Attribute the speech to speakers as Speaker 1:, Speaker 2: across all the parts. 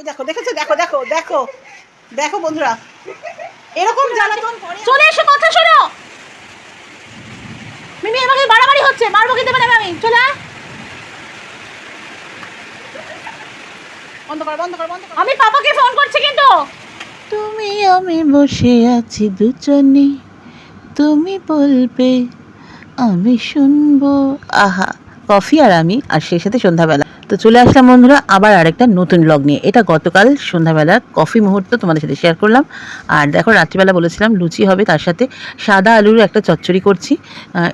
Speaker 1: ওই দেখো, দেখেছো? দেখো দেখো দেখো দেখো বন্ধুরা, এরকম জ্বালাতন চলে এসে কথা শোনো। মিমি আমাকে বাড়াবাড়ি হচ্ছে, মারবো কিন্তু মানে আমি চলে বন্ধ কর বন্ধ কর বন্ধ কর। আমি পাপাকে ফোন করছি কিন্তু।
Speaker 2: তুমি আমি বসে আছি দুজনে, তুমি বলবে আমি শুনবো। আহা, কফি আর আমি, আর সেই সাথে সন্ধ্যাবেলা। তো চলে আসলাম বন্ধুরা আবার আরেকটা নতুন ব্লগ নিয়ে। এটা গতকাল সন্ধ্যাবেলার কফি মুহূর্ত তোমাদের সাথে শেয়ার করলাম। আর দেখো, রাত্রিবেলা বলেছিলাম লুচি হবে, তার সাথে সাদা আলুর একটা চচ্চড়ি করছি।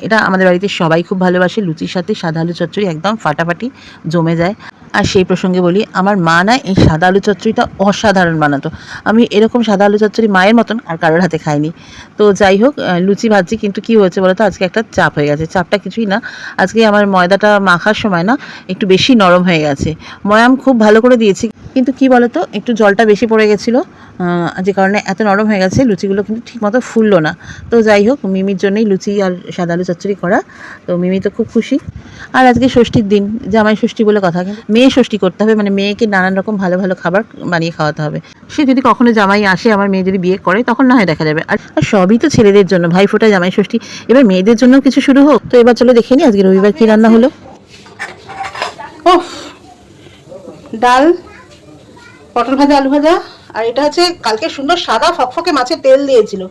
Speaker 2: এটা আমাদের বাড়িতে সবাই খুব ভালোবাসে, লুচির সাথে সাদা আলু চচ্চড়ি একদম ফাটাফাটি জমে যায়। আর সেই প্রসঙ্গে বলি, আমার মা না এই সাদা আলু চচ্চড়িটা অসাধারণ বানাতো। আমি এরকম সাদা আলু চচ্চড়ি মায়ের মতন আর কারোর হাতে খাইনি। তো যাই হোক, লুচি ভাজছি, কিন্তু কি হয়েছে বলো তো, আজকে একটা চাপ হয়ে গেছে। চাপটা কিছুই না, আজকে আমার ময়দাটা মাখার সময় না একটু বেশি নরম হয়ে গেছে। ময়াম খুব ভালো করে দিয়েছি, কিন্তু কি বলো তো, একটু জলটা বেশি পড়ে গেছিলো, যে কারণে এত নরম হয়ে গেছে, লুচিগুলো কিন্তু ঠিকমতো ফুললো না। তো যাই হোক, মিমির জন্যই লুচি আর সাদা আলু চচ্চড়ি করা। তো মিমি তো খুব খুশি। আর আজকে ষষ্ঠীর দিন, জামাই ষষ্ঠী বলে কথা, কিন্তু মেয়ে ষষ্ঠী করতে হবে, মানে মেয়েকে নানান রকম ভালো ভালো খাবার বানিয়ে খাওয়াতে হবে। সে যদি কখনো জামাই আসে, আমার মেয়ে যদি বিয়ে করে, তখন না হয় দেখা যাবে। আর সবই তো ছেলেদের জন্য, ভাইফোঁটা, জামাই ষষ্ঠী, এবার মেয়েদের জন্য কিছু শুরু হোক। তো এবার চলো দেখে নিই আজকে রবিবার কি রান্না হলো।
Speaker 1: ডাল, পটল ভাজা, আলু ভাজা, আর এটা হচ্ছে কালকে সুন্দর সাদা ফকফকে মাছের তেল দিয়েছিল,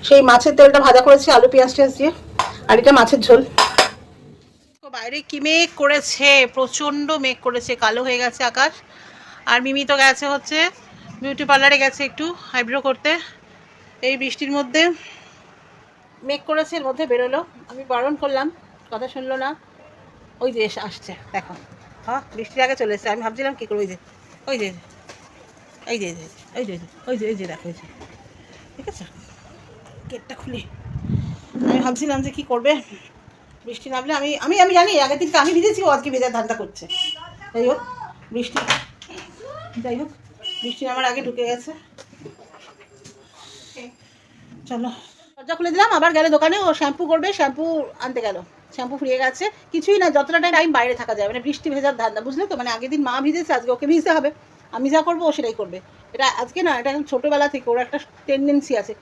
Speaker 1: সেই মাছের তেলটা ভাজা করেছি আলু পেঁয়াজ টেয়াজ দিয়ে। আর এটা মাছের ঝোল। বাইরে কি মেঘ করেছে, প্রচন্ড মেঘ করেছে, কালো হয়ে গেছে আকাশ। আর মিমি তো গেছে হচ্ছে বিউটি পার্লারে, গেছে একটু আইব্রো করতে। এই বৃষ্টির মধ্যে মেঘ করেছে, এর মধ্যে বেরোলো। আমি বারণ করলাম, কথা শুনলো না। ওই যে আসছে দেখো, হ্যাঁ বৃষ্টির আগে চলে এসেছে। আমি ভাবছিলাম কী করবো, ওই যে ওই যে এই যে ওই যে ওই যে ওই যে দেখো, ওই যে ঠিক আছে, গেটটা খুলি। আমি ভাবছিলাম যে কী করবে, বৃষ্টি নামলে আমি আমি আমি জানি আগের দিনকে আমি ভিজেছি, ও আজকে ভেজার ধান্দা করছে। যাই হোক বৃষ্টি, যাই হোক বৃষ্টি নামার আগে ঢুকে গেছে। চলো দরজা খুলে দিলাম। আবার গেলে দোকানে, ও শ্যাম্পু করবে, শ্যাম্পু আনতে গেল, শ্যাম্পু ফুরিয়ে গেছে। কিছুই না, যতটা টাইম বাইরে থাকা যায়, মানে বৃষ্টি ভেজার ধান্দা, বুঝলে তো। মানে আগের দিন মা ভিজেছে, আজকে ওকে ভিজতে হবে। আমি যা করবো ও সেটাই করবে। এটা আজকে না, এটা ছোটোবেলা থেকে ওর একটা টেন্ডেন্সি আছে,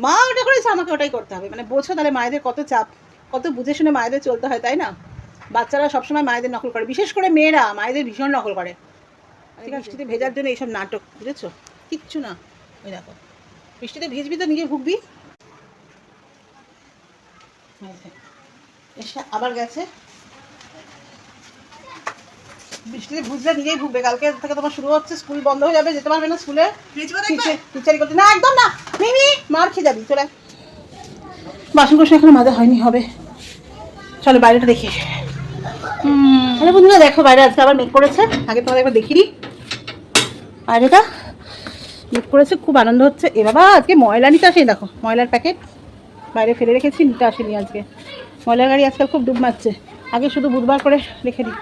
Speaker 1: মা ওটা করেছে আমাকে ওটাই করতে হবে। মানে বোঝো তাহলে মায়েদের কত চাপ, কত বুঝে শুনে মায়েদের চলতে হয়, তাই না? বাচ্চারা সবসময় মায়েদের নকল করে, বিশেষ করে মেয়েরা মায়েদের ভীষণ নকল করে। বৃষ্টিতে ভেজার জন্য এইসব নাটক, বুঝেছো? কিচ্ছু না। ওই দেখো, বৃষ্টিতে ভিজবি তো নিজে ভুগবি। এসে আবার গেছে, বৃষ্টিতে ভিজলে নিজেই ভুগবে। কালকে থেকে তোমার শুরু হচ্ছে, স্কুল বন্ধ হয়ে যাবে, যেতে পারবে না স্কুলে। টিচারি করতে না, একদম না মিমি, মার খেয়ে যাবি। চলে বাসন কোসন এখনো মাজা হয়নি, হবে। চলো বাইরেটা দেখি। আরে বন্ধুরা দেখো, বাইরে আজকে আবার মেঘ করেছে। আগে তোমাদের একবার দেখিনি বাইরেটা, মেঘ করেছে, খুব আনন্দ হচ্ছে। এ বাবা, আজকে ময়লা নিতে আসেনি, দেখো ময়লার প্যাকেট বাইরে ফেলে রেখেছি, নিতে আসেনি আজকে। ময়লার গাড়ি আজকাল খুব ডুব মারছে। আগে শুধু বুধবার করে রেখে দিই,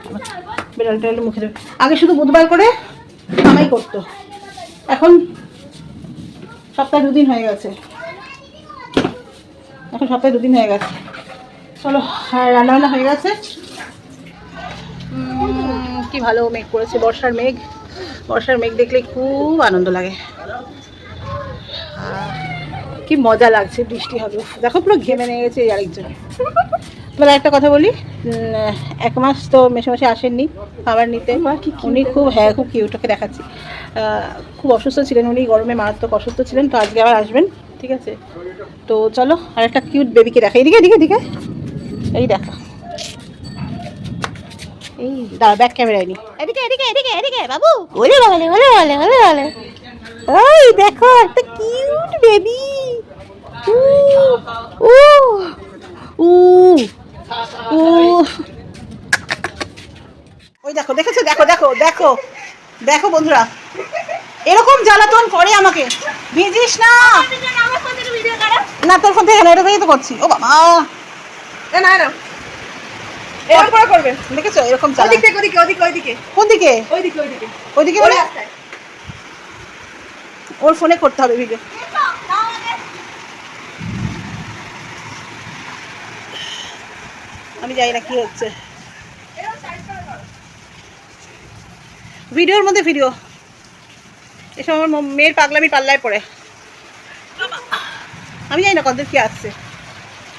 Speaker 1: বেড়াল টেড়াল মুখে দেবে। আগে শুধু বুধবার করে কামাই করতো, এখন সপ্তাহে 2 দিন হয়ে গেছে। এখন সপ্তাহে 2 দিন হয়ে গেছে। চলো, রান্নাবান্না হয়ে গেছে। কি ভালো মেঘ করেছে, বর্ষার মেঘ। বর্ষার মেঘ দেখলে খুব আনন্দ লাগে, কি মজা লাগছে। বৃষ্টি হবে, দেখো পুরো ঘেমে নিয়ে গেছে আরেকজন। এবার একটা কথা বলি, 1 মাস তো মেশামেশি আসেননি খাবার নিতে। উনি খুব, হ্যাঁ খুব কিউট, ওকে দেখাচ্ছি। খুব অসুস্থ ছিলেন উনি, গরমে মারাত্মক অসুস্থ ছিলেন। তো আজকে আবার আসবেন, ঠিক আছে? তো চলো, আর একটা কিউট বেবিকে দেখা। এদিকে এদিকে এদিকে, এই দেখো, এই দাঁড়া, ব্যাক ক্যামেরায় নি। এদিকে এদিকে এদিকে এদিকে বাবু, ওরে বলে ওরে বলে ওরে বলে। ওই দেখো একটা কিউট বেবি। ও ও ও ও, ওই দেখো, দেখেছো? দেখো দেখো দেখো দেখো বন্ধুরা, এরকম জ্বালাতন করে আমাকে। ভিজিস না, না তোর ফোন থেকে না, এটা থেকেই তো করছি। ও বাবা, না না এরকম করে করবে, দেখেছো? এরকম চালা। ওদিকে ওদিকে ওদিকে ওদিকে, কোন দিকে? ওইদিকে ওইদিকে ওইদিকে, বলে ওর ফোনে করতে হবে ভিডিও। আমি জানি না কি হচ্ছে, ভিডিওর মধ্যে ভিডিও। এসব আমার মেয়ের পাগলামি পাল্লায় পড়ে। আমি জানি না কতদূর কি আসছে।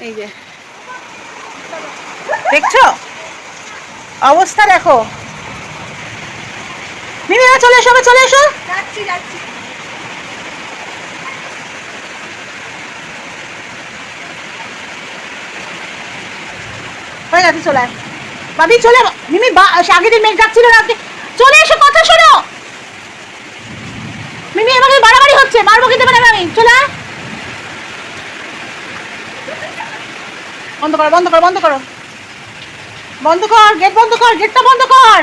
Speaker 1: এই যে দেখছো অবস্থা দেখো। মিমি চলে এসো, চলে এসো।
Speaker 3: যাচ্ছি যাচ্ছি।
Speaker 1: হয়ে গেছে, চলে আয়। বাবি চলে, মিমি আগের দিন মেঘ ডাকছিল না, আপনি চলে এসো, কথা শোনো। মিমি আমাকে বাড়াবাড়ি হচ্ছে, মারবো খেতে পারে আমি, চলে আয়। বন্ধ করো, বন্ধ করো, বন্ধ করো, বন্ধ কর, গেট বন্ধ কর, গেটটা বন্ধ কর।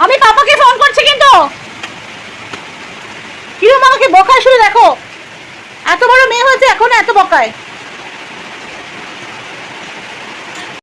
Speaker 1: আমি পাপাকে ফোন করছি কিন্তু। কিরম আমাকে বকায় শুরু, দেখো এত বড় মেয়ে হয়েছে এখন এত বকায়।